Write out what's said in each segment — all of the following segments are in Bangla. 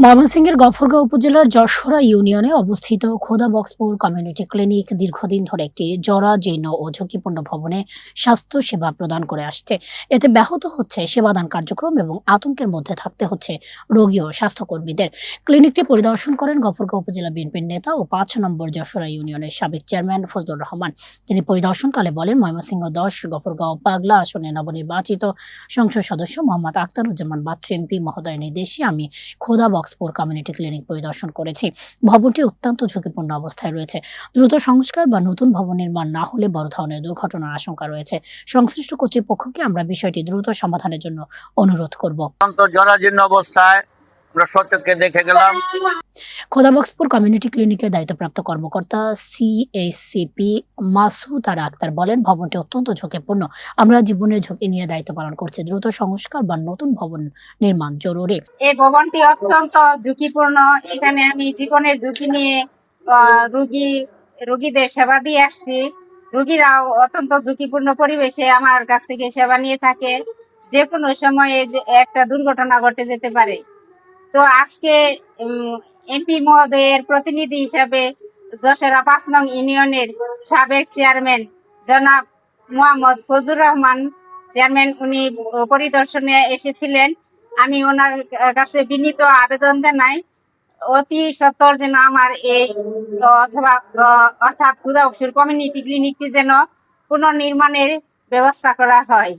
ময়মনসিংহের গফরগাঁও উপজেলার যশোরা ইউনিয়নে অবস্থিত খোদাবক্সপুর কমিউনিটি ক্লিনিক দীর্ঘদিন ধরে একটি জরাজীর্ণ ও ঝুঁকিপূর্ণ ভবনে স্বাস্থ্য সেবা প্রদান করে আসছে। এতে ব্যাহত হচ্ছে সেবাদান কার্যক্রম এবং আতঙ্কের মধ্যে থাকতে হচ্ছে রোগী ও স্বাস্থ্যকর্মীদের। ক্লিনিকটি পরিদর্শন করেন গফরগাঁও উপজেলা বিএনপির নেতা ও ৫ নম্বর যশোরা ইউনিয়নের সাবেক চেয়ারম্যান ফজলুর রহমান। তিনি পরিদর্শনকালে বলেন, ময়মনসিংহ ১০ গফরগাঁও পাগলা আসনে নবনির্বাচিত সংসদ সদস্য মোহাম্মদ আখতারুজ্জামান বাচ্চু এমপি মহোদয়ের নির্দেশে আমি খোদাবক্সপুর কমিউনিটি ক্লিনিক পরিদর্শন করেছি। ভবনটি অত্যন্ত ঝুঁকিপূর্ণ অবস্থায় রয়েছে। দ্রুত সংস্কার বা নতুন ভবন নির্মাণ না হলে বড় ধরনের দুর্ঘটনার আশঙ্কা রয়েছে। সংশ্লিষ্ট কর্তৃপক্ষকে আমরা বিষয়টি দ্রুত সমাধানের জন্য অনুরোধ করব। জরাজীর্ণ অবস্থায় আমরা সচক্ষে দেখে গেলাম। খোদাবক্সপুর কমিউনিটি ক্লিনিকের দায়িত্বপ্রাপ্ত কর্মকর্তা সিএইচসিপি মাসুদ আক্তার বলেন, ভবনটি অত্যন্ত ঝুঁকিপূর্ণ। আমরা জীবনের ঝুঁকি নিয়ে দায়িত্ব পালন করছি। দ্রুত সংস্কার বা নতুন ভবন নির্মাণ জরুরি। এই ভবনটি অত্যন্ত ঝুঁকিপূর্ণ। এখানে আমি জীবনের ঝুঁকি নিয়ে রোগীদের সেবা দিয়ে আসছি। রোগীরাও অত্যন্ত ঝুঁকিপূর্ণ পরিবেশে আমার কাছ থেকে সেবা নিয়ে থাকে। যে কোনো সময়ে একটা দুর্ঘটনা ঘটে যেতে পারে। তো আজকে এমপি মহোদয়ের প্রতিনিধি হিসাবে যশোরা ৫ নং ইউনিয়নের সাবেক চেয়ারম্যান জনাব মোহাম্মদ ফজলুর রহমান চেয়ারম্যান, উনি পরিদর্শনে এসেছিলেন। আমি ওনার কাছে বিনীত আবেদন জানাই, অতি সত্বর যেন আমার এই অর্থাৎ খোদাবক্সপুর কমিউনিটি ক্লিনিকটি যেন পুনর্নির্মাণের ব্যবস্থা করা হয়।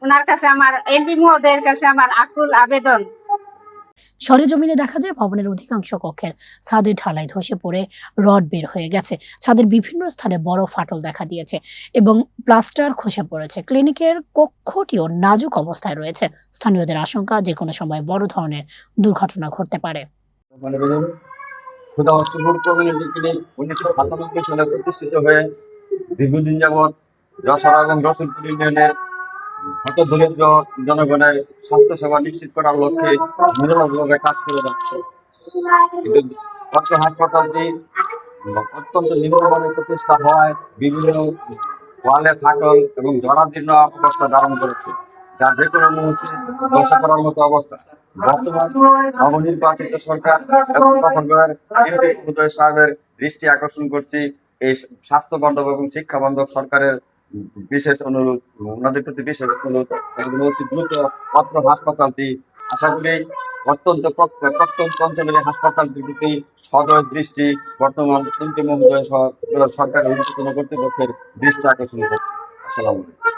ওনার কাছে আমার, এমপি মহোদয়ের কাছে আমার আকুল আবেদন। সরেজমিনে দেখা যায় ভবনের অধিকাংশ কক্ষের ছাদের ঢালাই ধসে পড়ে রড বের হয়ে গেছে। ছাদের বিভিন্ন স্থানে বড় ফাটল দেখা দিয়েছে এবং প্লাস্টার খসে পড়েছে। ক্লিনিকের কক্ষটিও নাজুক অবস্থায় রয়েছে। স্থানীয়দের আশঙ্কা, যে কোনো সময় বড় ধরনের দুর্ঘটনা ঘটতে পারে। খোদাবক্সপুর কমিউনিটি ক্লিনিক ১৯৯৭ সালে প্রতিষ্ঠিত হয়ে দীর্ঘদিন যাবৎ যশোরা এবং রসুলপুর ইউনিয়নের হতদরিদ্র জনগণের স্বাস্থ্য সেবা নিশ্চিত করার লক্ষ্যে নিরলসভাবে কাজ করে যাচ্ছে। কিন্তু পত্র হাসপাতালটি অত্যন্ত নিম্নমানের প্রতিষ্ঠা হওয়ায় বিভিন্ন ওয়ালে ফাটল এবং জরাজীর্ণ অবস্থা ধারণ করেছে, যা যে কোনো মুহূর্তে ধ্বংস করার মতো অবস্থা। বর্তমান নবনির্বাচিত সরকার এবং গফরগাঁওয়ের এমপি মহোদয় সাহেবের দৃষ্টি আকর্ষণ করছি, এই স্বাস্থ্য বান্ধব এবং শিক্ষা বান্ধব সরকারের বিশেষ অনুরোধ, ওনাদের প্রতি বিশেষ অনুরোধ, অতি দ্রুত পত্র হাসপাতালটি, আশা করি প্রত্যন্ত অঞ্চলের হাসপাতালটির প্রতি সদয় দৃষ্টি বর্তমান এমপি মহোদয় সহ সরকারের ঊর্ধ্বতন কর্তৃপক্ষের দৃষ্টি আকর্ষণ করছে। আসসালামু আলাইকুম।